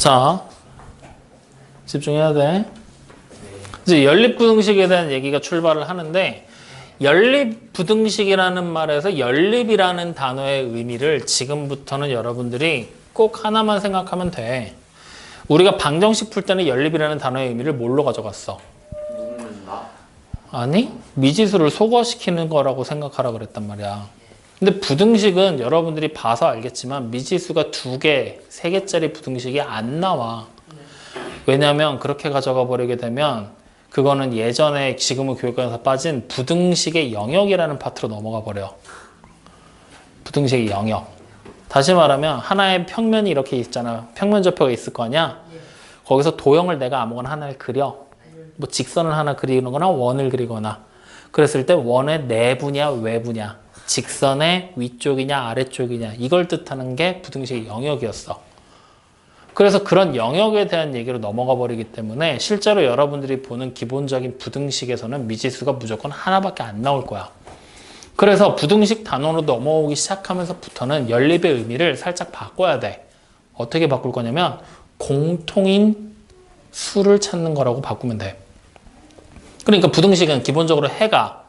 자, 집중해야 돼. 이제 연립부등식에 대한 얘기가 출발을 하는데 연립부등식이라는 말에서 연립이라는 단어의 의미를 지금부터는 여러분들이 꼭 하나만 생각하면 돼. 우리가 방정식 풀 때는 연립이라는 단어의 의미를 뭘로 가져갔어? 묶는다? 아니, 미지수를 소거시키는 거라고 생각하라 그랬단 말이야. 근데 부등식은 여러분들이 봐서 알겠지만 미지수가 2개, 3개짜리 부등식이 안 나와. 왜냐면 그렇게 가져가 버리게 되면 그거는 예전에 지금은 교육과에서 빠진 부등식의 영역이라는 파트로 넘어가 버려. 부등식의 영역. 다시 말하면 하나의 평면이 이렇게 있잖아. 평면좌표가 있을 거 아니야? 거기서 도형을 내가 아무거나 하나를 그려. 뭐 직선을 하나 그리거나 원을 그리거나. 그랬을 때 원의 내부냐 외부냐, 직선의 위쪽이냐 아래쪽이냐 이걸 뜻하는 게 부등식의 영역이었어. 그래서 그런 영역에 대한 얘기로 넘어가 버리기 때문에 실제로 여러분들이 보는 기본적인 부등식에서는 미지수가 무조건 하나밖에 안 나올 거야. 그래서 부등식 단원으로 넘어오기 시작하면서부터는 연립의 의미를 살짝 바꿔야 돼. 어떻게 바꿀 거냐면 공통인 수를 찾는 거라고 바꾸면 돼. 그러니까 부등식은 기본적으로 해가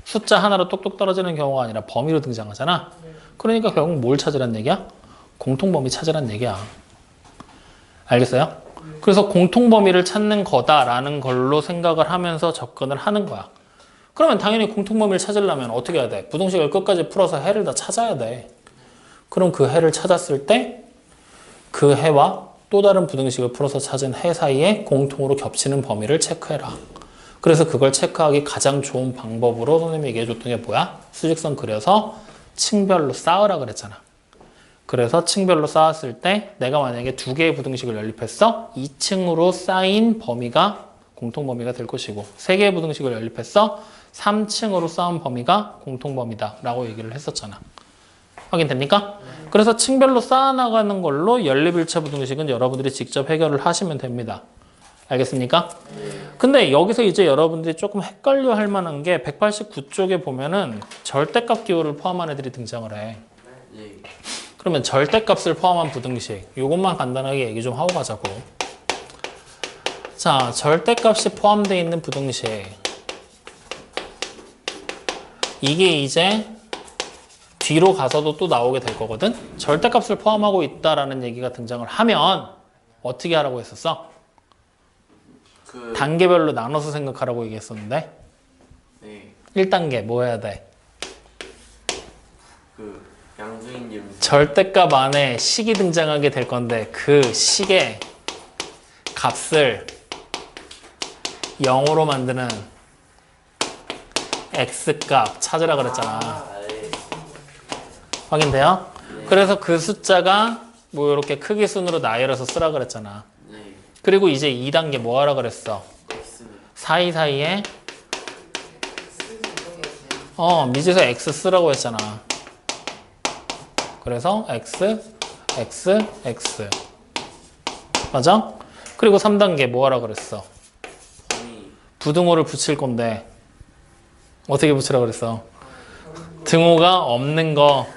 숫자 하나로 똑똑 떨어지는 경우가 아니라 범위로 등장하잖아. 그러니까 결국 뭘 찾으란 얘기야? 공통범위 찾으란 얘기야. 알겠어요? 그래서 공통범위를 찾는 거다라는 걸로 생각을 하면서 접근을 하는 거야. 그러면 당연히 공통범위를 찾으려면 어떻게 해야 돼? 부등식을 끝까지 풀어서 해를 다 찾아야 돼. 그럼 그 해를 찾았을 때 그 해와 또 다른 부등식을 풀어서 찾은 해 사이에 공통으로 겹치는 범위를 체크해라. 그래서 그걸 체크하기 가장 좋은 방법으로 선생님이 얘기해줬던 게 뭐야? 수직선 그려서 층별로 쌓으라 그랬잖아. 그래서 층별로 쌓았을 때 내가 만약에 2개의 부등식을 연립했어? 2층으로 쌓인 범위가 공통범위가 될 것이고 3개의 부등식을 연립했어? 3층으로 쌓은 범위가 공통범위다 라고 얘기를 했었잖아. 확인됩니까? 그래서 층별로 쌓아나가는 걸로 연립일차 부등식은 여러분들이 직접 해결을 하시면 됩니다. 알겠습니까? 근데 여기서 이제 여러분들이 조금 헷갈려 할 만한 게 189쪽에 보면은 절대값 기호를 포함한 애들이 등장을 해. 그러면 절대값을 포함한 부등식 이것만 간단하게 얘기 좀 하고 가자고. 자, 절대값이 포함되어 있는 부등식 이게 이제 뒤로 가서도 또 나오게 될 거거든. 절대값을 포함하고 있다라는 얘기가 등장을 하면 어떻게 하라고 했었어? 단계별로 나눠서 생각하라고 얘기했었는데 네. 1단계 뭐 해야 돼? 양수인 점수. 절대값 안에 식이 등장하게 될 건데 그 식의 값을 0으로 만드는 x값 찾으라 그랬잖아. 확인돼요? 네. 그래서 그 숫자가 뭐 이렇게 크기 순으로 나열해서 쓰라 그랬잖아. 네. 그리고 이제 2단계 뭐 하라 그랬어? 사이사이에 미지수 x 쓰라고 했잖아. 그래서 x, x, x 맞아? 그리고 3단계 뭐 하라 그랬어? 부등호를 붙일 건데 어떻게 붙이라 그랬어? 등호가 없는 거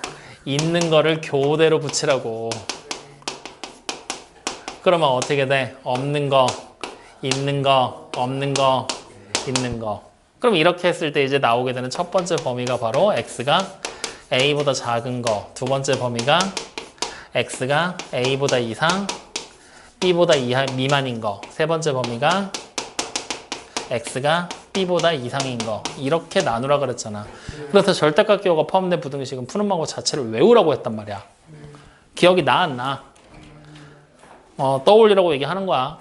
있는 거를 교대로 붙이라고. 그러면 어떻게 돼? 없는 거, 있는 거, 없는 거, 있는 거. 그럼 이렇게 했을 때 이제 나오게 되는 첫 번째 범위가 바로 x가 a보다 작은 거, 두 번째 범위가 x가 a보다 이상, b보다 미만인 거, 세 번째 범위가 x가 b보다 이상인 거. 이렇게 나누라 그랬잖아. 그래서 절대값 기호가 포함된 부등식은 푸는 방법 자체를 외우라고 했단 말이야. 기억이 나 안 나? 떠올리라고 얘기하는 거야.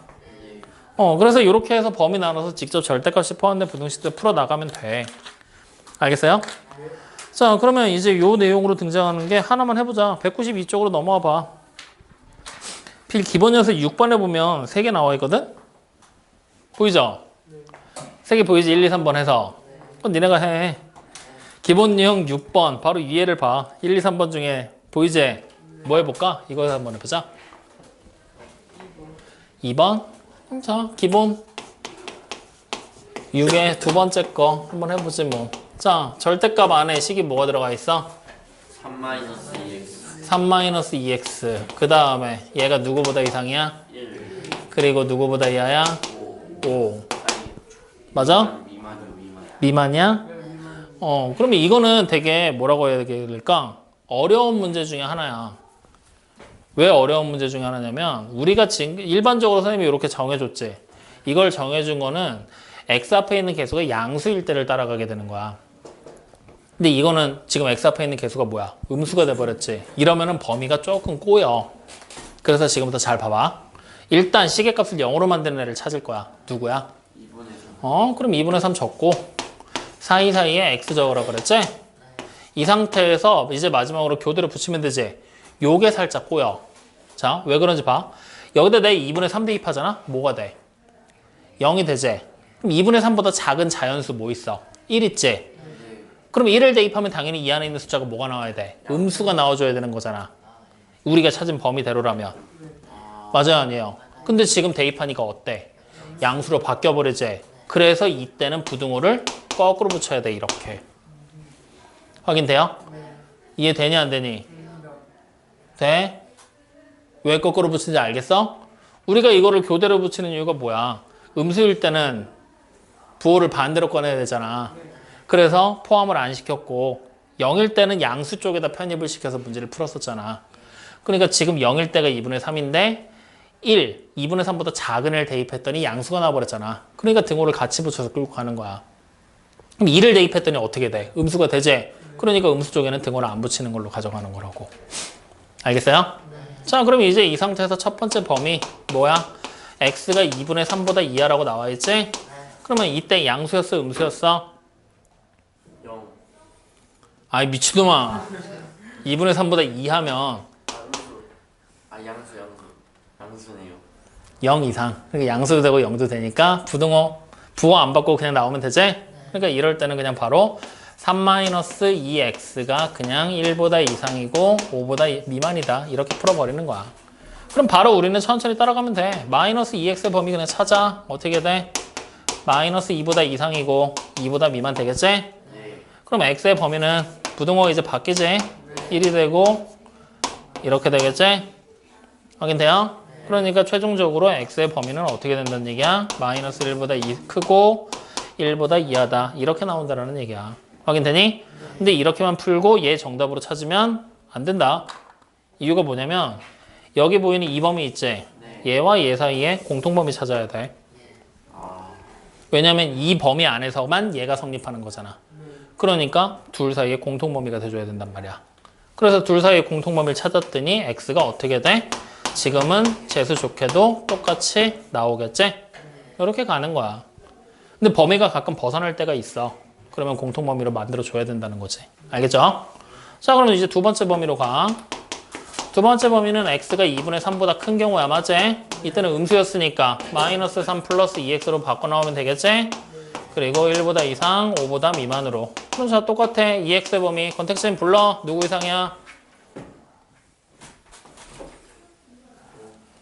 그래서 이렇게 해서 범위 나눠서 직접 절대값이 포함된 부등식들 풀어나가면 돼. 알겠어요? 자, 그러면 이제 요 내용으로 등장하는 게 하나만 해보자. 192쪽으로 넘어와 봐. 필 기본 연습 6번에 보면 3개 나와 있거든? 보이죠? 3개 보이지? 1, 2, 3번 해서. 그건 니네가 해. 기본 유형 6번 바로 이해를 봐. 1, 2, 3번 중에 보이지? 뭐 해볼까? 이거 한번 해보자. 2번. 자, 기본 6의 두 번째 거 한번 해보지 뭐. 자, 절대값 안에 식이 뭐가 들어가 있어? 3-2x. 3-2x. 그 다음에 얘가 누구보다 이상이야? 1 그리고 누구보다 이하야? 5 5. 맞아? 미만이요 미만 미만이야? 그러면 이거는 되게 뭐라고 해야 될까? 어려운 문제 중에 하나야. 왜 어려운 문제 중에 하나냐면 우리가 지금 일반적으로 선생님이 이렇게 정해줬지. 이걸 정해준 거는 x 앞에 있는 개수가 양수일 때를 따라가게 되는 거야. 근데 이거는 지금 x 앞에 있는 개수가 뭐야? 음수가 돼버렸지. 이러면은 범위가 조금 꼬여. 그래서 지금부터 잘 봐봐. 일단 시계값을 0으로 만드는 애를 찾을 거야. 누구야? 2분의 3 그럼 2분의 3 적고 사이사이에 x 적으라 그랬지? 이 상태에서 이제 마지막으로 교대로 붙이면 되지. 요게 살짝 꼬여. 자, 왜 그런지 봐. 여기다 내 2분의 3 대입하잖아? 뭐가 돼? 0이 되지? 그럼 2분의 3보다 작은 자연수 뭐 있어? 1 있지? 그럼 1을 대입하면 당연히 이 안에 있는 숫자가 뭐가 나와야 돼? 음수가 나와줘야 되는 거잖아. 우리가 찾은 범위대로라면. 맞아요, 아니에요? 근데 지금 대입하니까 어때? 양수로 바뀌어버리지? 그래서 이때는 부등호를 거꾸로 붙여야 돼, 이렇게. 확인돼요? 이해되니, 안 되니? 돼? 왜 거꾸로 붙이는지 알겠어? 우리가 이거를 교대로 붙이는 이유가 뭐야? 음수일 때는 부호를 반대로 꺼내야 되잖아. 그래서 포함을 안 시켰고 0일 때는 양수 쪽에다 편입을 시켜서 문제를 풀었었잖아. 그러니까 지금 0일 때가 2분의 3인데 1, 2분의 3보다 작은 애를 대입했더니 양수가 나와버렸잖아. 그러니까 등호를 같이 붙여서 끌고 가는 거야. 그럼 2를 대입했더니 어떻게 돼? 음수가 되지? 그러니까 음수 쪽에는 등호를 안 붙이는 걸로 가져가는 거라고. 알겠어요? 자, 그럼 이제 이 상태에서 첫 번째 범위 뭐야? x가 2분의 3보다 이하라고 나와 있지? 그러면 이때 양수였어, 음수였어? 0 아이 미친놈아. 2분의 3보다 이하면 양수네요 0 이상. 그러니까 양수도 되고 0도 되니까 부호 안 바꾸고 그냥 나오면 되지? 그러니까 이럴 때는 그냥 바로 3-2x가 그냥 1보다 이상이고 5보다 미만이다. 이렇게 풀어버리는 거야. 그럼 바로 우리는 천천히 따라가면 돼. 마이너스 2x의 범위 그냥 찾아. 어떻게 돼? 마이너스 2보다 이상이고 2보다 미만 되겠지? 네 그럼 x의 범위는 부등호가 이제 바뀌지? 1이 되고 이렇게 되겠지? 확인돼요? 그러니까 최종적으로 x의 범위는 어떻게 된다는 얘기야? 마이너스 1보다 크고 1보다 이하다. 이렇게 나온다는 얘기야. 확인되니? 근데 이렇게만 풀고 얘 정답으로 찾으면 안 된다. 이유가 뭐냐면 여기 보이는 이 범위 있지? 얘와 얘 사이에 공통범위 찾아야 돼. 왜냐면 이 범위 안에서만 얘가 성립하는 거잖아. 그러니까 둘 사이에 공통범위가 돼줘야 된단 말이야. 그래서 둘 사이에 공통범위를 찾았더니 x가 어떻게 돼? 지금은 재수 좋게도 똑같이 나오겠지? 이렇게 가는 거야. 근데 범위가 가끔 벗어날 때가 있어. 그러면 공통범위로 만들어줘야 된다는 거지. 알겠죠? 자, 그럼 이제 두 번째 범위로 가. 두 번째 범위는 x가 2분의 3보다 큰 경우야. 맞지? 이때는 음수였으니까 마이너스 3 플러스 2x로 바꿔 나오면 되겠지? 그리고 1보다 이상, 5보다 미만으로. 그럼 자, 똑같아. 2x의 범위. 컨텍스트인 불러. 누구 이상이야?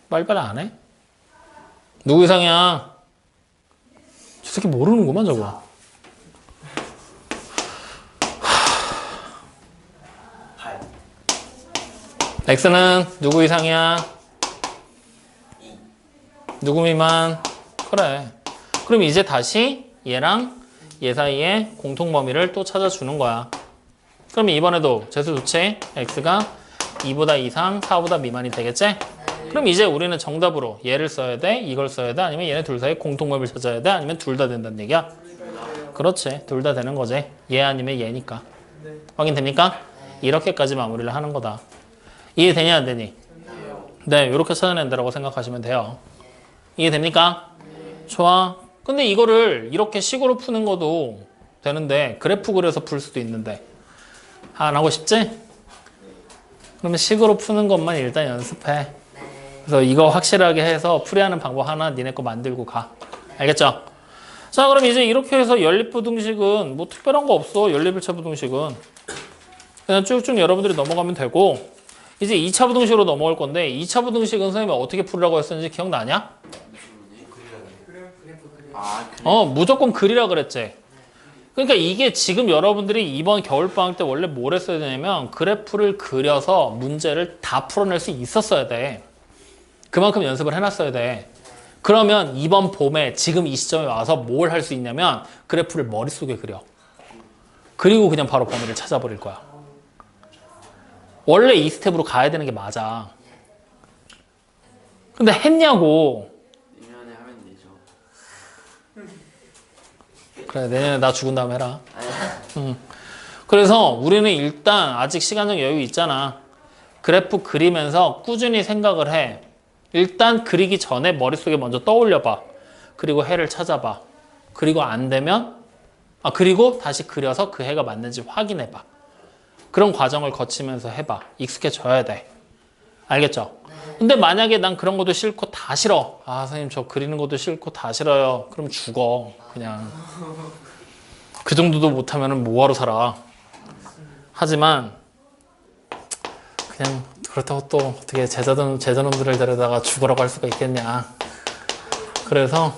빨리빨리 안 해? 누구 이상이야? 저 새끼 모르는구만 저거. 8 x는 누구 이상이야? 2 누구 미만? 그래. 그럼 이제 다시 얘랑 얘 사이에 공통범위를 또 찾아주는 거야. 그럼 이번에도 재수 좋지? x가 2보다 이상, 4보다 미만이 되겠지? 그럼 이제 우리는 정답으로 얘를 써야 돼? 이걸 써야 돼? 아니면 얘네 둘 사이에 공통범위를 찾아야 돼? 아니면 둘 다 된다는 얘기야? 그렇지. 둘 다 되는 거지. 얘 아니면 얘니까. 확인됩니까? 이렇게까지 마무리를 하는 거다. 이해되냐 안 되니? 네, 이렇게 찾아낸다고 생각하시면 돼요. 이해됩니까? 좋아. 근데 이거를 이렇게 식으로 푸는 것도 되는데 그래프 그려서 풀 수도 있는데 안 하고 싶지? 그러면 식으로 푸는 것만 일단 연습해. 그래서 이거 확실하게 해서 풀이하는 방법 하나 니네 거 만들고 가. 알겠죠? 자, 그럼 이제 이렇게 해서 연립부등식은 뭐 특별한 거 없어. 연립일차 부등식은. 그냥 쭉쭉 여러분들이 넘어가면 되고 이제 2차 부등식으로 넘어갈 건데 2차 부등식은 선생님이 어떻게 풀으라고 했었는지 기억나냐? 아 그래 무조건 그리라 그랬지. 그러니까 이게 지금 여러분들이 이번 겨울방학 때 원래 뭘 했어야 되냐면 그래프를 그려서 문제를 다 풀어낼 수 있었어야 돼. 그만큼 연습을 해놨어야 돼. 그러면 이번 봄에 지금 이 시점에 와서 뭘 할 수 있냐면 그래프를 머릿속에 그려. 그리고 그냥 바로 범위를 찾아버릴 거야. 원래 이 스텝으로 가야 되는 게 맞아. 근데 했냐고. 내년에 하면 되죠. 그래, 내년에 나 죽은 다음에 해라. 그래서 우리는 일단 아직 시간적 여유 있잖아. 그래프 그리면서 꾸준히 생각을 해. 일단 그리기 전에 머릿속에 먼저 떠올려봐. 그리고 해를 찾아봐. 그리고 안 되면 그리고 다시 그려서 그 해가 맞는지 확인해봐. 그런 과정을 거치면서 해봐. 익숙해져야 돼. 알겠죠? 근데 만약에 난 그런 것도 싫고 다 싫어. 선생님 저 그리는 것도 싫고 다 싫어요. 그럼 죽어. 그냥. 그 정도도 못하면 뭐하러 살아. 하지만 그냥 그렇다고 또 어떻게 제자놈들을 데려다가 죽으라고 할 수가 있겠냐. 그래서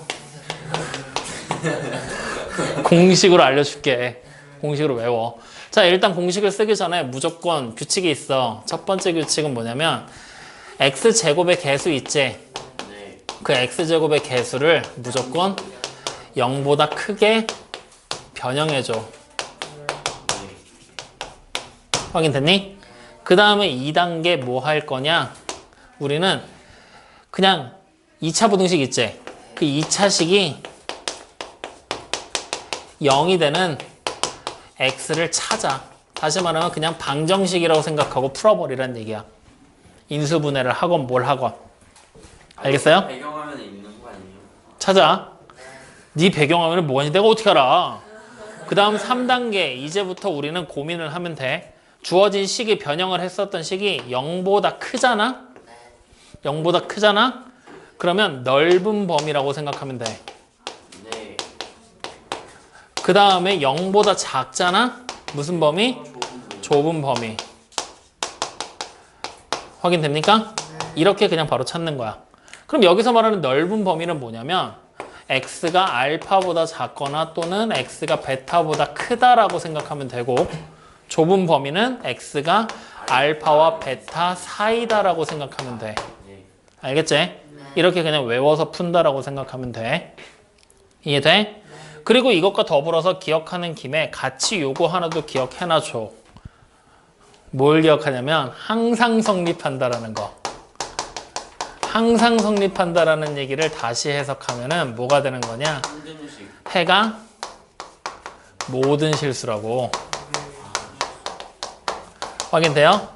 공식으로 알려줄게. 공식으로 외워. 자, 일단 공식을 쓰기 전에 무조건 규칙이 있어. 첫 번째 규칙은 뭐냐면 x제곱의 개수 있지? 네. 그 x제곱의 개수를 무조건 0보다 크게 변형해줘. 네. 확인됐니? 그 다음에 2단계 뭐 할 거냐? 우리는 그냥 2차 부등식 있지? 그 2차식이 0이 되는 x를 찾아. 다시 말하면 그냥 방정식이라고 생각하고 풀어버리란 얘기야. 인수분해를 하건 뭘 하건. 알겠어요? 배경화면에 있는 거 아니에요? 찾아. 네 배경화면에 뭐가 있는지 내가 어떻게 알아? 그 다음 3단계. 이제부터 우리는 고민을 하면 돼. 주어진 식이 변형을 했었던 식이 0보다 크잖아? 0보다 크잖아? 그러면 넓은 범위라고 생각하면 돼. 네. 그 다음에 0보다 작잖아? 무슨 범위? 좁은 범위. 확인됩니까? 이렇게 그냥 바로 찾는 거야. 그럼 여기서 말하는 넓은 범위는 뭐냐면 x가 알파보다 작거나 또는 x가 베타보다 크다라고 생각하면 되고, 좁은 범위는 x가 알파와 베타 사이다라고 생각하면 돼. 네. 알겠지? 이렇게 그냥 외워서 푼다라고 생각하면 돼. 이해돼? 그리고 이것과 더불어서 기억하는 김에 같이 요거 하나도 기억해놔줘. 뭘 기억하냐면 항상 성립한다라는 거. 항상 성립한다라는 얘기를 다시 해석하면은 뭐가 되는 거냐? 한정식. 해가 모든 실수라고. 확인돼요?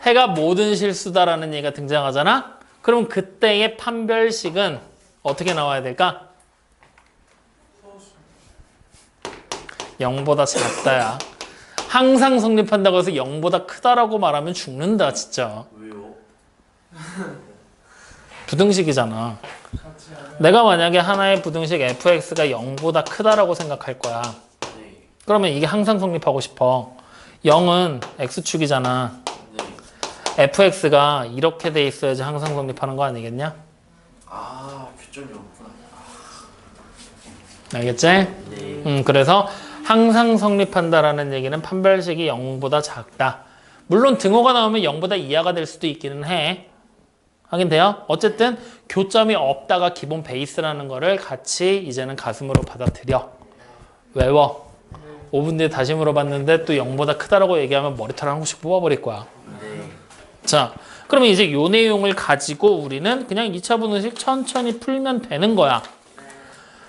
해가 모든 실수다라는 얘기가 등장하잖아? 그럼 그때의 판별식은 어떻게 나와야 될까? 0보다 작다야. 항상 성립한다고 해서 0보다 크다라고 말하면 죽는다, 진짜. 왜요? 부등식이잖아. 내가 만약에 하나의 부등식 fx가 0보다 크다라고 생각할 거야. 네. 그러면 이게 항상 성립하고 싶어. 0은 x축이잖아. 네. fx가 이렇게 돼 있어야지 항상 성립하는 거 아니겠냐? 교점이 없구나. 알겠지? 네. 그래서 항상 성립한다라는 얘기는 판별식이 0보다 작다. 물론 등호가 나오면 0보다 이하가 될 수도 있기는 해. 확인돼요? 어쨌든 교점이 없다가 기본 베이스라는 거를 같이 이제는 가슴으로 받아들여. 외워. 5분 뒤에 다시 물어봤는데 또 0보다 크다라고 얘기하면 머리털 한 곳씩 뽑아버릴 거야. 네. 자, 그러면 이제 요 내용을 가지고 우리는 그냥 2차 분식 천천히 풀면 되는 거야.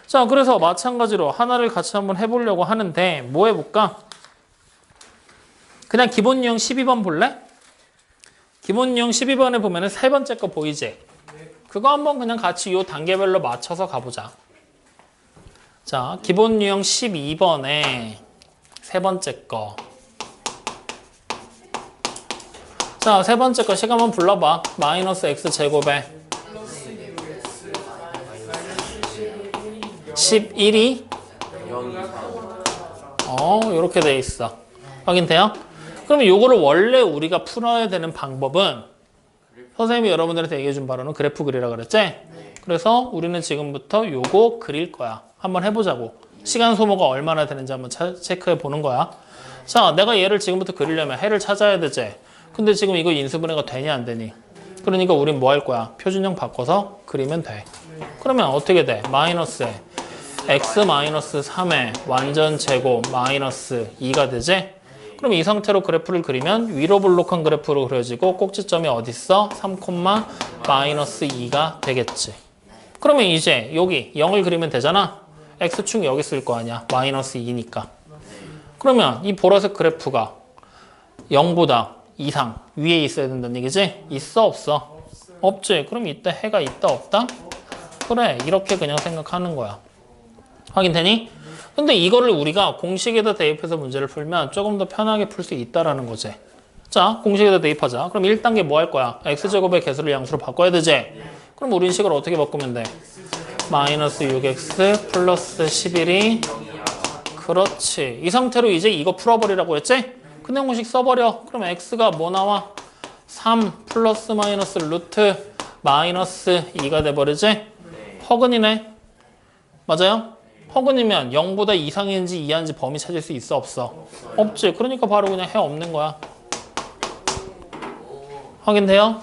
자, 그래서 마찬가지로 하나를 같이 한번 해보려고 하는데 뭐 해볼까? 그냥 기본 유형 12번 볼래? 기본 유형 12번에 보면은 세 번째 거 보이지? 그거 한번 그냥 같이 요 단계별로 맞춰서 가보자. 자, 기본 유형 12번에 세 번째 거. 자, 세 번째 거 시간 한번 불러봐. 마이너스 x제곱에 11이 0 이상. 요렇게 돼 있어. 확인돼요? 그러면 요거를 원래 우리가 풀어야 되는 방법은 선생님이 여러분들한테 얘기해 준 바로는 그래프 그리라 그랬지? 그래서 우리는 지금부터 요거 그릴 거야. 한번 해보자고. 시간 소모가 얼마나 되는지 한번 체크해 보는 거야. 자, 내가 얘를 지금부터 그리려면 해를 찾아야 되지. 근데 지금 이거 인수분해가 되니 안 되니? 그러니까 우린 뭐 할 거야? 표준형 바꿔서 그리면 돼. 그러면 어떻게 돼? 마이너스에 x 마이너스 3의 완전 제곱 마이너스 2가 되지? 그럼 이 상태로 그래프를 그리면 위로 볼록한 그래프로 그려지고 꼭지점이 어디 있어? 3, 마이너스 2가 되겠지. 그러면 이제 여기 0을 그리면 되잖아. x축 여기 쓸 거 아니야. 마이너스 2니까. 그러면 이 보라색 그래프가 0보다 이상 위에 있어야 된다는 얘기지? 있어 없어? 없지. 그럼 이때 해가 있다 없다? 그래. 이렇게 그냥 생각하는 거야. 확인되니? 근데 이거를 우리가 공식에다 대입해서 문제를 풀면 조금 더 편하게 풀 수 있다라는 거지. 자, 공식에다 대입하자. 그럼 1단계 뭐 할 거야? x제곱의 개수를 양수로 바꿔야 되지? 그럼 우리 식을 어떻게 바꾸면 돼? 마이너스 6x 플러스 11이 그렇지. 이 상태로 이제 이거 풀어버리라고 했지? 그 내용식 써버려. 그럼 x가 뭐 나와? 3 플러스 마이너스 루트 마이너스 2가 돼버리지? 허근이네. 맞아요? 허근이면 0보다 이상인지 이하인지 범위 찾을 수 있어 없어? 없지. 그러니까 바로 그냥 해 없는 거야. 확인돼요?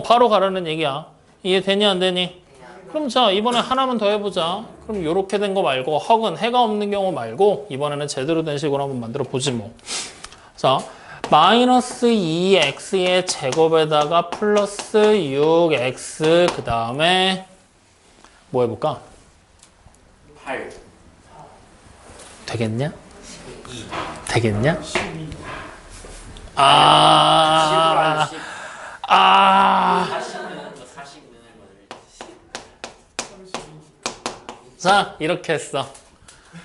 바로 가라는 얘기야. 이해되니 안 되니? 그럼 자, 이번에 하나만 더 해보자. 그럼 요렇게 된 거 말고 허근 해가 없는 경우 말고 이번에는 제대로 된 식으로 한번 만들어 보지 뭐. 자, 마이너스 2x의 제곱에다가 플러스 6x 그 다음에 뭐 해볼까? 8 되겠냐? 되겠냐? 아, 자, 이렇게 했어.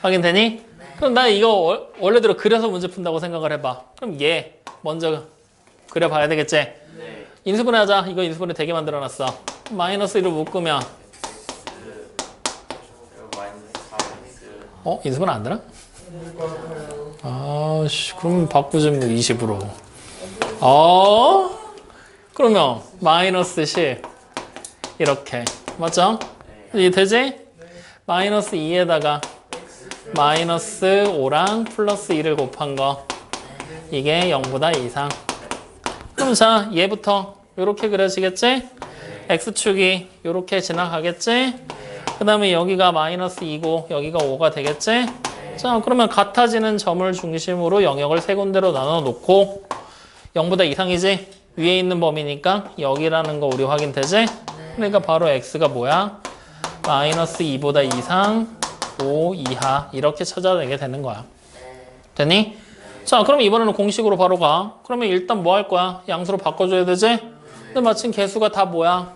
확인되니? 그럼 나 이거 원래대로 그려서 문제 푼다고 생각을 해봐. 그럼 얘 먼저 그려봐야 되겠지? 네. 인수분해 하자. 이거 인수분해 되게 만들어놨어. 마이너스 1을 묶으면 인수분해 안 되나? 아씨, 그럼 바꾸지 뭐 20으로. 그러면 마이너스 10 이렇게 맞죠? 이해 되지? 마이너스 2에다가 마이너스 5랑 플러스 2를 곱한 거 이게 0보다 이상. 그럼 자, 얘부터 이렇게 그려지겠지? x축이 이렇게 지나가겠지? 그 다음에 여기가 마이너스 2고 여기가 5가 되겠지? 자, 그러면 같아지는 점을 중심으로 영역을 세 군데로 나눠 놓고 0보다 이상이지? 위에 있는 범위니까 여기라는 거 우리 확인되지? 그러니까 바로 x가 뭐야? 마이너스 2보다 이상 5 이하 이렇게 찾아내게 되는 거야. 되니? 자, 그럼 이번에는 공식으로 바로 가. 그러면 일단 뭐 할 거야? 양수로 바꿔줘야 되지? 근데 마침 개수가 다 뭐야?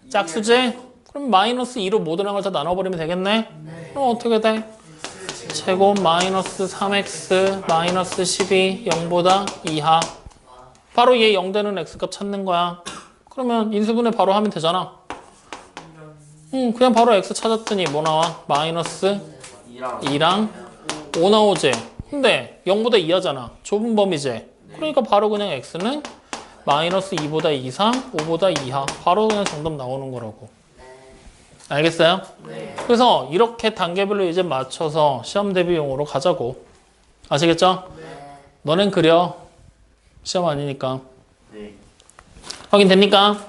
짝수지? 그럼 마이너스 2로 모든 항을 다 나눠버리면 되겠네? 그럼 어떻게 돼? 제곱 마이너스 3x 마이너스 12 0보다 이하. 바로 얘 0 되는 x값 찾는 거야. 그러면 인수분해 바로 하면 되잖아. 그냥 바로 x 찾았더니 뭐 나와? 마이너스 2랑 5 나오지? 근데 0보다 이하잖아. 좁은 범위지? 그러니까 바로 그냥 x는 마이너스 2보다 이상 5보다 이하. 바로 그냥 정답 나오는 거라고. 알겠어요? 네. 그래서 이렇게 단계별로 이제 맞춰서 시험 대비용으로 가자고. 아시겠죠? 너넨 그려. 시험 아니니까. 네. 확인됩니까?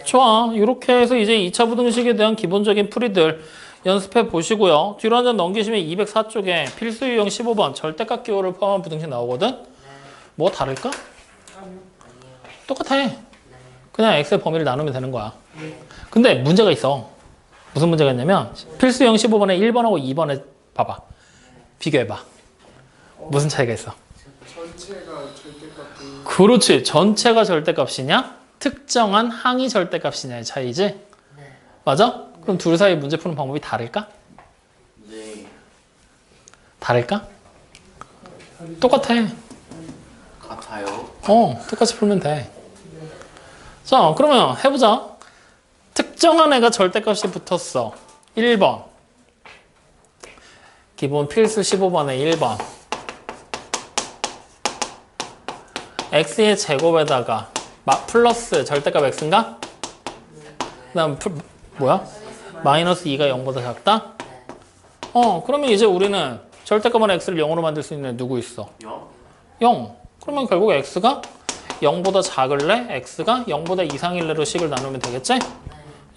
좋아. 이렇게 해서 이제 2차 부등식에 대한 기본적인 풀이들 연습해 보시고요. 뒤로 한 장 넘기시면 204쪽에 필수 유형 15번 절대값 기호를 포함한 부등식 나오거든? 뭐 다를까? 똑같아. 그냥 x의 범위를 나누면 되는 거야. 근데 문제가 있어. 무슨 문제가 있냐면 필수 유형 15번에 1번하고 2번에 봐봐. 비교해봐. 무슨 차이가 있어? 전체가 절대값이 그렇지. 전체가 절대값이냐? 특정한 항이 절대값이냐의 차이지? 맞아? 그럼 둘 사이 문제 푸는 방법이 다를까? 네. 다를까? 똑같아. 같아요. 똑같이 풀면 돼. 자, 그러면 해보자. 특정한 애가 절대값이 붙었어. 1번. 기본 필수 15번에 1번. x의 제곱에다가 플러스 절대값 x인가? 그 다음 뭐야? 마이너스 2가 0보다 작다? 그러면 이제 우리는 절대값만 x를 0으로 만들 수 있는 애 누구 있어? 0? 0. 그러면 결국 x가 0보다 작을래? x가 0보다 이상일래로 식을 나누면 되겠지?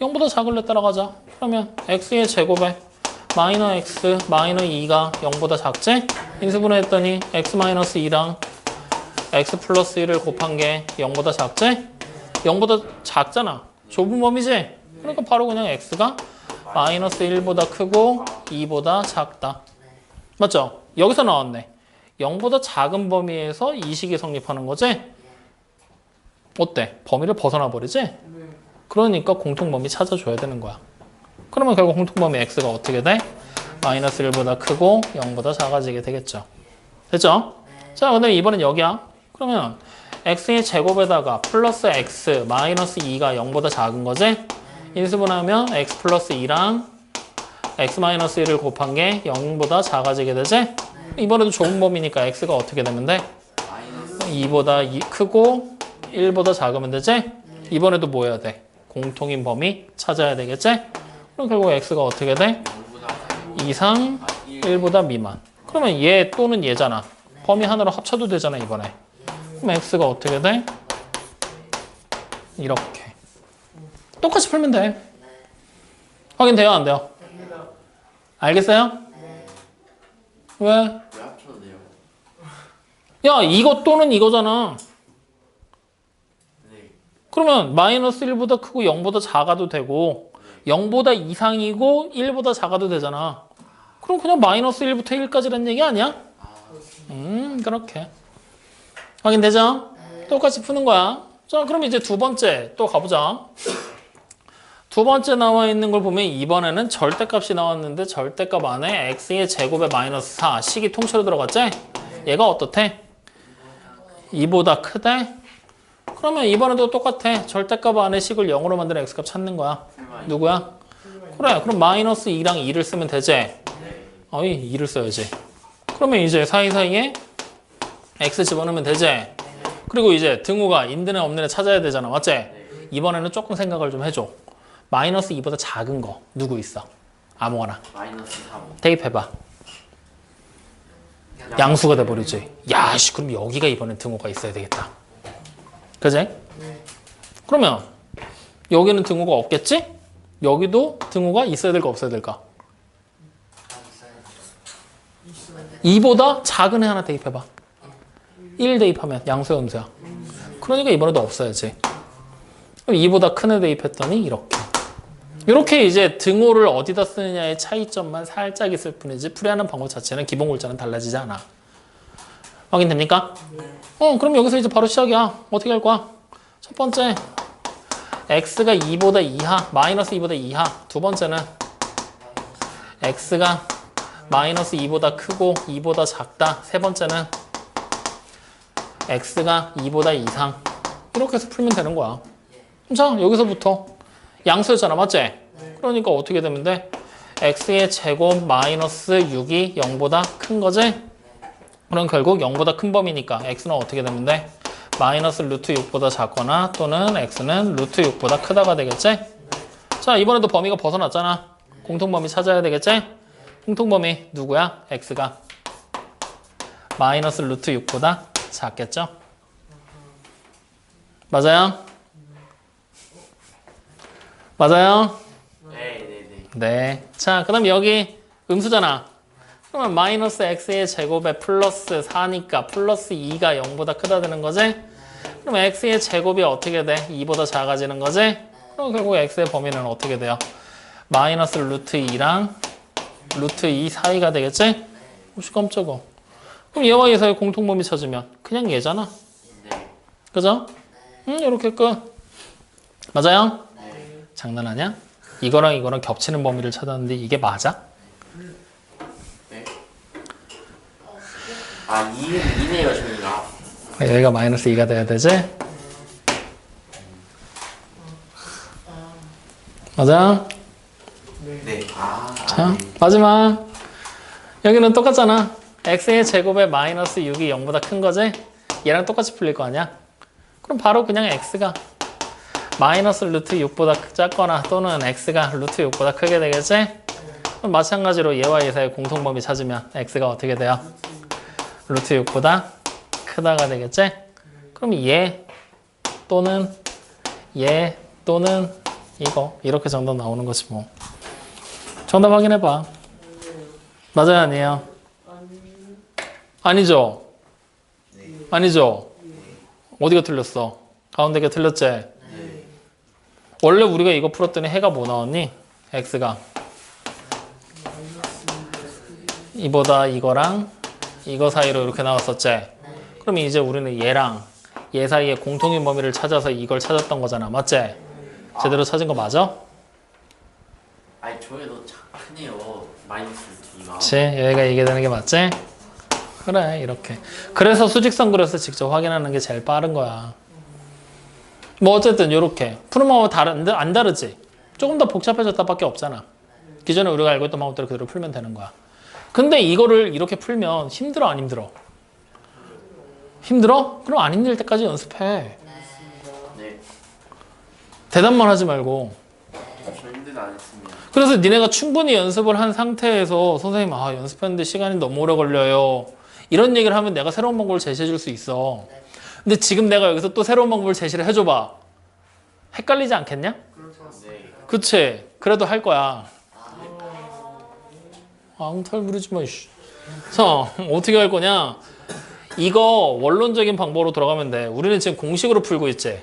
0보다 작을래 따라가자. 그러면 x의 제곱에 마이너 x 마이너 2가 0보다 작지? 인수분해했더니 x 마이너스 2랑 x 플러스 1을 곱한 게 0보다 작지? 0보다 작잖아. 좁은 범위지? 그러니까 바로 그냥 x가 마이너스 1보다 크고 2보다 작다. 맞죠? 여기서 나왔네. 0보다 작은 범위에서 이 식이 성립하는 거지? 어때? 범위를 벗어나 버리지? 그러니까 공통범위 찾아줘야 되는 거야. 그러면 결국 공통범위 x가 어떻게 돼? 마이너스 1보다 크고 0보다 작아지게 되겠죠. 됐죠? 자, 근데 이번엔 여기야. 그러면 x의 제곱에다가 플러스 x 마이너스 2가 0보다 작은 거지? 인수분하면 x 플러스 2랑 x 마이너스 1을 곱한 게 0보다 작아지게 되지? 이번에도 좁은 범위니까 x가 어떻게 되면 돼? 마이너스 2보다 크고 1보다 작으면 되지? 이번에도 뭐 해야 돼? 공통인 범위 찾아야 되겠지? 그럼 결국 x가 어떻게 돼? 0보다 이상 1보다 미만. 그러면 얘 또는 얘잖아. 범위 하나로 합쳐도 되잖아 이번에. 그럼 x가 어떻게 돼? 이렇게. 똑같이 풀면 돼. 확인돼요 안 돼요? 알겠어요? 왜? 왜 합쳐도 돼요? 야 이거 또는 이거잖아. 네. 그러면 마이너스 1보다 크고 0보다 작아도 되고 0보다 이상이고 1보다 작아도 되잖아. 그럼 그냥 마이너스 1부터 1까지란 얘기 아니야? 그렇게. 확인되죠? 똑같이 푸는 거야. 자, 그럼 이제 두 번째 또 가보자. 두 번째 나와 있는 걸 보면 이번에는 절대값이 나왔는데 절대값 안에 x의 제곱에 마이너스 4 식이 통째로 들어갔지? 얘가 어떻대? 2보다 크대? 그러면 이번에도 똑같아. 절대값 안에 식을 0으로 만드는 x값 찾는 거야. 누구야? 그래. 그럼 마이너스 2랑 2를 쓰면 되지? 어이 2를 써야지. 그러면 이제 사이사이에 x 집어넣으면 되지? 그리고 이제 등호가 있는 애 없는 애 찾아야 되잖아. 맞지? 이번에는 조금 생각을 좀 해줘. 마이너스 2보다 작은 거 누구 있어? 아무거나. 마이너스 3. 대입해봐. 양수가 돼버리지. 야씨 그럼 여기가 이번엔 등호가 있어야 되겠다. 그지? 그러면 여기는 등호가 없겠지? 여기도 등호가 있어야 될까 없어야 될까? 2보다 작은 애 하나 대입해봐. 1 대입하면 양수야 음수야? 그러니까 이번에도 없어야지. 그럼 2보다 큰 애 대입했더니 이렇게 이제 등호를 어디다 쓰느냐의 차이점만 살짝 있을 뿐이지 풀이하는 방법 자체는 기본 골자는 달라지지 않아. 확인됩니까? 그럼 여기서 이제 바로 시작이야. 어떻게 할 거야? 첫 번째 x가 2보다 이하 마이너스 2보다 이하. 두 번째는 x가 마이너스 2보다 크고 2보다 작다. 세 번째는 x가 2보다 이상. 이렇게 해서 풀면 되는 거야. 자, 여기서부터 양수였잖아. 맞지? 그러니까 어떻게 되면 돼? x의 제곱 마이너스 6이 0보다 큰 거지? 그럼 결국 0보다 큰 범위니까 x는 어떻게 되면 돼? 마이너스 루트 6보다 작거나 또는 x는 루트 6보다 크다가 되겠지? 자, 이번에도 범위가 벗어났잖아. 공통범위 찾아야 되겠지? 공통범위 누구야? x가 마이너스 루트 6보다 작겠죠? 맞아요? 맞아요? 네네네. 네. 자, 그 다음 여기 음수잖아. 그러면 마이너스 x의 제곱에 플러스 4니까 플러스 2가 0보다 크다 되는 거지? 그럼 x의 제곱이 어떻게 돼? 2보다 작아지는 거지? 그럼 결국 x의 범위는 어떻게 돼요? 마이너스 루트 2랑 루트 2 사이가 되겠지? 혹시 깜짝아. 그럼 얘와 얘 사이 공통범위 찾으면 그냥 얘잖아. 네. 그죠? 이렇게 끝. 맞아요? 장난하냐? 이거랑 이거랑 겹치는 범위를 찾았는데 이게 맞아? 네. 아 2네요 저희가. 여기가 마이너스 2가 돼야 되지? 맞아? 네. 아. 자, 네. 마지막. 여기는 똑같잖아. x의 제곱에 마이너스 6이 0보다 큰 거지? 얘랑 똑같이 풀릴 거 아니야? 그럼 바로 그냥 x가 마이너스 루트 6보다 작거나 또는 x가 루트 6보다 크게 되겠지? 그럼 마찬가지로 얘와 얘 사이의 공통범위 찾으면 x가 어떻게 돼요? 루트 6보다 크다가 되겠지? 그럼 얘 또는 얘 또는 이거 이렇게 정답 나오는 거지 뭐. 정답 확인해봐. 맞아요 아니에요? 아니죠? 아니죠? 어디가 틀렸어? 가운데가 틀렸지? 원래 우리가 이거 풀었더니 해가 뭐 나왔니? x가 이보다 이거랑 이거 사이로 이렇게 나왔었지? 그럼 이제 우리는 얘랑 얘 사이의 공통인 범위를 찾아서 이걸 찾았던 거잖아. 맞지? 제대로 찾은 거 맞아? 아니 저희도 크네요. 마이너스 루트가. 그치? 여기가 이게 되는 게 맞지? 그래 이렇게. 그래서 수직선 그려서 직접 확인하는 게 제일 빠른 거야. 뭐 어쨌든 이렇게 푸는 방법은 안 다르지? 조금 더 복잡해졌다 밖에 없잖아. 기존에 우리가 알고 있던 방법대로 그대로 풀면 되는 거야. 근데 이거를 이렇게 풀면 힘들어 안 힘들어? 힘들어? 그럼 안 힘들 때까지 연습해. 네. 대답만 하지 말고. 저 힘든 안 했습니다. 그래서 니네가 충분히 연습을 한 상태에서 선생님 연습했는데 시간이 너무 오래 걸려요. 이런 얘기를 하면 내가 새로운 방법을 제시해 줄 수 있어. 근데 지금 내가 여기서 또 새로운 방법을 제시를 해줘봐. 헷갈리지 않겠냐? 네. 그치? 그래도 할 거야. 엉탈 부리지 마. 자, 어떻게 할 거냐? 이거 원론적인 방법으로 들어가면 돼. 우리는 지금 공식으로 풀고 있지?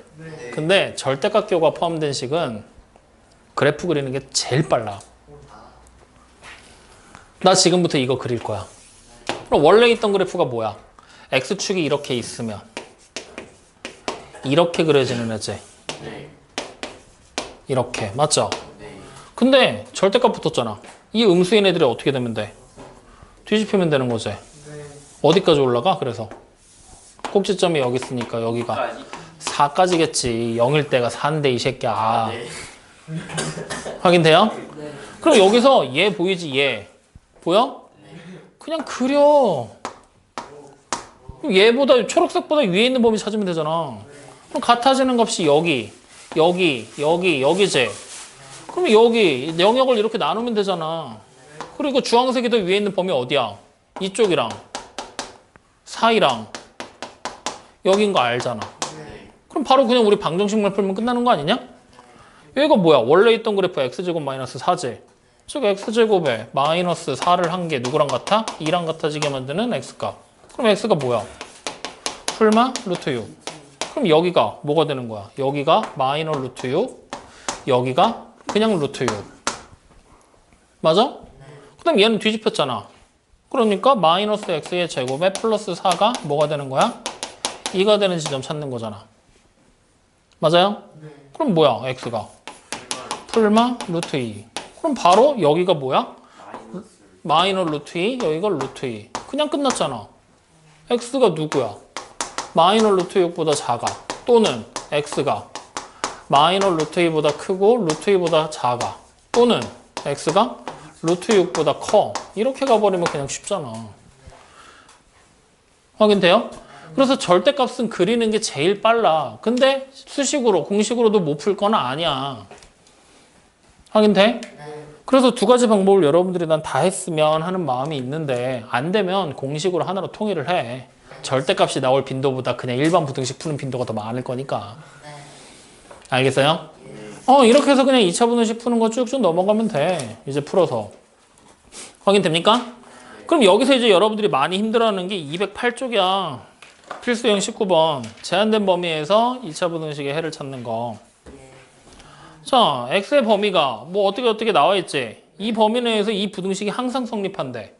근데 절대값기호가 포함된 식은 그래프 그리는 게 제일 빨라. 나 지금부터 이거 그릴 거야. 그럼 원래 있던 그래프가 뭐야? x축이 이렇게 있으면 이렇게 그려지는 애지. 네. 이렇게. 맞죠? 네. 근데 절대값 붙었잖아. 이 음수인 애들이 어떻게 되면 돼? 뒤집히면 되는 거지. 어디까지 올라가? 그래서 꼭지점이 여기 있으니까 여기가 4까지겠지. 0일 때가 4인데 이 새끼야. 네. 확인돼요? 그럼 여기서 얘 보이지? 얘 보여? 그냥 그려. 그럼 얘보다 초록색보다 위에 있는 범위 찾으면 되잖아. 그럼 같아지는 값이 여기지. 그럼 여기 영역을 이렇게 나누면 되잖아. 그리고 주황색이 더 위에 있는 범위 어디야? 이쪽이랑 사이랑 여긴 거 알잖아. 네. 그럼 바로 그냥 우리 방정식만 풀면 끝나는 거 아니냐? 여기가 뭐야? 원래 있던 그래프 x제곱 마이너스 4지. 즉 x제곱에 마이너스 4를 한 게 누구랑 같아? 2랑 같아지게 만드는 x값. 그럼 x가 뭐야? 풀마 루트 6. 그럼 여기가 뭐가 되는 거야? 여기가 마이너 루트 6. 여기가 그냥 루트 6. 맞아? 그 다음 얘는 뒤집혔잖아. 그러니까 마이너스 x의 제곱에 플러스 4가 뭐가 되는 거야? 2가 되는 지점 찾는 거잖아. 맞아요? 그럼 뭐야? x가 풀마 루트 2. 그럼 바로 여기가 뭐야? 마이너 루트 2, 여기가 루트 2. 그냥 끝났잖아. x가 누구야? 마이너 루트 6보다 작아. 또는 x가 마이너 루트 2보다 크고 루트 2보다 작아. 또는 x가 루트 6보다 커. 이렇게 가버리면 그냥 쉽잖아. 확인돼요? 그래서 절대값은 그리는 게 제일 빨라. 근데 수식으로, 공식으로도 못 풀 건 아니야. 확인돼? 그래서 두 가지 방법을 여러분들이 난 다 했으면 하는 마음이 있는데 안 되면 공식으로 하나로 통일을 해. 절대값이 나올 빈도보다 그냥 일반 부등식 푸는 빈도가 더 많을 거니까. 알겠어요? 이렇게 해서 그냥 2차 부등식 푸는 거 쭉쭉 넘어가면 돼. 이제 풀어서. 확인됩니까? 그럼 여기서 이제 여러분들이 많이 힘들어하는 게 208쪽이야. 필수형 19번. 제한된 범위에서 2차 부등식의 해를 찾는 거. 자, x의 범위가 뭐 어떻게 나와 있지? 이 범위 내에서 이 부등식이 항상 성립한대.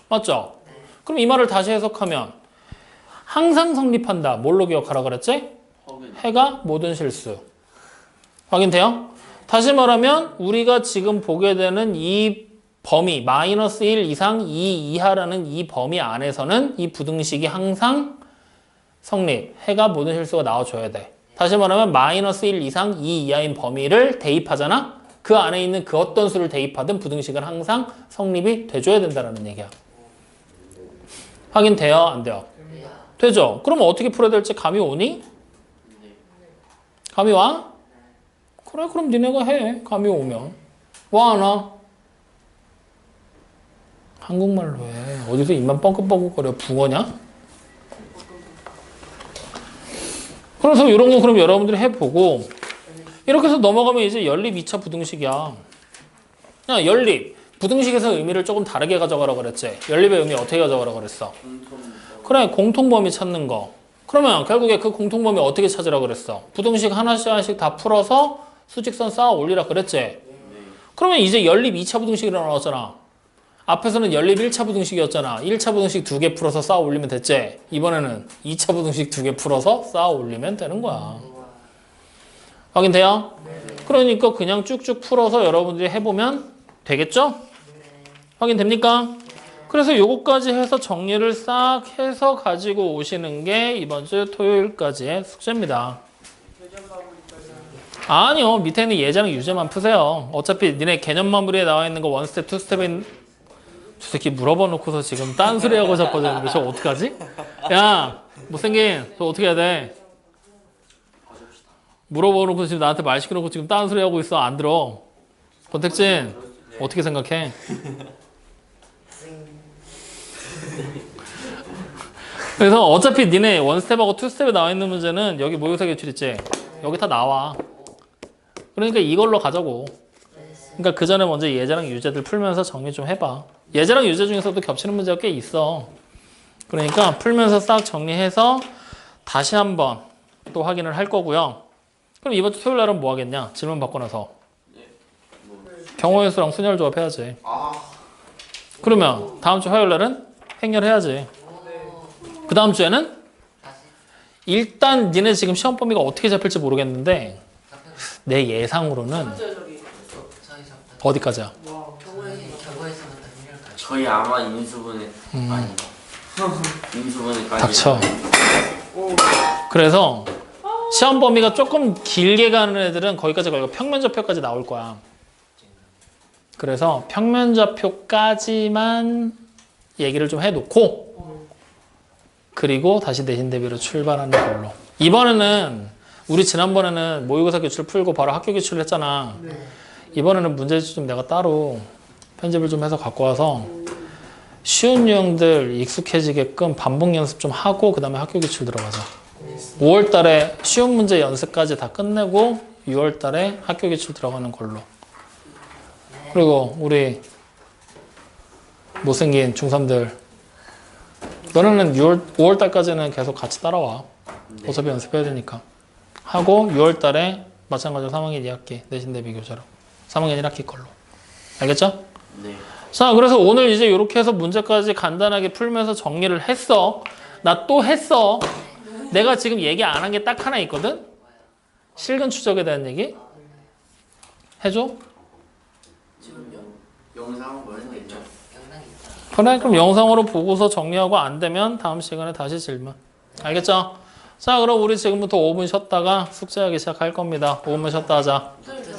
맞죠? 그럼 이 말을 다시 해석하면 항상 성립한다. 뭘로 기억하라 그랬지? 해가 모든 실수. 확인돼요? 다시 말하면 우리가 지금 보게 되는 이 범위 마이너스 1 이상 2 이하라는 이 범위 안에서는 이 부등식이 항상 성립. 해가 모든 실수가 나와줘야 돼. 다시 말하면 마이너스 1 이상 2 이하인 범위를 대입하잖아? 그 안에 있는 그 어떤 수를 대입하든 부등식은 항상 성립이 돼줘야 된다는 얘기야. 확인돼요? 안 돼요? 되죠? 그럼 어떻게 풀어야 될지 감이 오니? 감이 와? 그래 그럼 니네가 해. 감이 오면. 와 안 와? 한국말로 해. 어디서 입만 뻥긋뻥긋거려. 붕어냐? 그래서 이런 거 그럼 여러분들이 해보고 이렇게 해서 넘어가면 이제 연립 2차 부등식이야. 야, 연립. 부등식에서 의미를 조금 다르게 가져가라 그랬지. 연립의 의미 어떻게 가져가라 그랬어? 그래, 공통범위 찾는 거. 그러면 결국에 그 공통범위 어떻게 찾으라 그랬어? 부등식 하나씩 하나씩 다 풀어서 수직선 쌓아 올리라 그랬지. 그러면 이제 연립 2차 부등식이라고 나왔잖아. 앞에서는 연립 1차 부등식이었잖아. 1차 부등식 2개 풀어서 쌓아 올리면 됐지. 이번에는 2차 부등식 2개 풀어서 쌓아 올리면 되는 거야. 확인돼요? 그러니까 그냥 쭉쭉 풀어서 여러분들이 해보면 되겠죠? 확인됩니까? 그래서 요거까지 해서 정리를 싹 해서 가지고 오시는 게 이번 주 토요일까지의 숙제입니다. 아니요. 밑에 있는 예제랑 유제만 푸세요. 어차피 니네 개념 마무리에 나와 있는 거 원스텝, 투스텝인 저 새끼 물어봐 놓고서 지금 딴소리 하고 자빠졌는데 저 어떡하지? 야, 못생긴 저 어떻게 해야 돼? 물어봐 놓고 지금 나한테 말 시켜놓고 지금 딴소리 하고 있어. 안 들어. 권택진 어떻게 생각해? 그래서 어차피 니네 원스텝하고 투스텝에 나와 있는 문제는 여기 모의고사 기출 있지? 여기 다 나와. 그러니까 이걸로 가자고. 그러니까 그 전에 먼저 예제랑 유제들 풀면서 정리 좀 해봐. 예제랑 유제 중에서도 겹치는 문제가 꽤 있어. 그러니까 풀면서 싹 정리해서 다시 한번 또 확인을 할 거고요. 그럼 이번 주 토요일 날은 뭐 하겠냐? 질문 받고 나서 경호의 수랑 순열 조합 해야지. 그러면 다음 주 화요일 날은 행렬해야지. 그 다음 주에는 일단 니네 지금 시험 범위가 어떻게 잡힐지 모르겠는데 내 예상으로는 어디까지야? 저희 아마 인수분해 아니 인수분해까지. 닥쳐. 그래서 시험 범위가 조금 길게 가는 애들은 거기까지 가고 평면좌표까지 나올 거야. 그래서 평면좌표까지만 얘기를 좀 해놓고 그리고 다시 내신 대비로 출발하는 걸로. 이번에는 우리 지난번에는 모의고사 기출 풀고 바로 학교 기출을 했잖아. 이번에는 문제집 좀 내가 따로 편집을 좀 해서 갖고 와서 쉬운 유형들 익숙해지게끔 반복 연습 좀 하고 그 다음에 학교 기출 들어가자. 5월 달에 쉬운 문제 연습까지 다 끝내고 6월 달에 학교 기출 들어가는 걸로. 그리고 우리 못생긴 중3들 너네는 5월 달까지는 계속 같이 따라와. 어차피 연습해야 되니까. 하고 6월 달에 마찬가지로 3학년 2학기 내신 대비 교재로 3학년 1학기 걸로. 알겠죠? 네. 자, 그래서 오늘 이제 이렇게 해서 문제까지 간단하게 풀면서 정리를 했어. 나 또 했어. 내가 지금 얘기 안 한 게 딱 하나 있거든? 실근 추적에 대한 얘기? 해줘? 지금요? 영상 보내겠죠? 그래, 그럼 영상으로 보고서 정리하고 안 되면 다음 시간에 다시 질문. 알겠죠? 자, 그럼 우리 지금부터 5분 쉬었다가 숙제하기 시작할 겁니다. 5분만 쉬었다 하자. 선생님,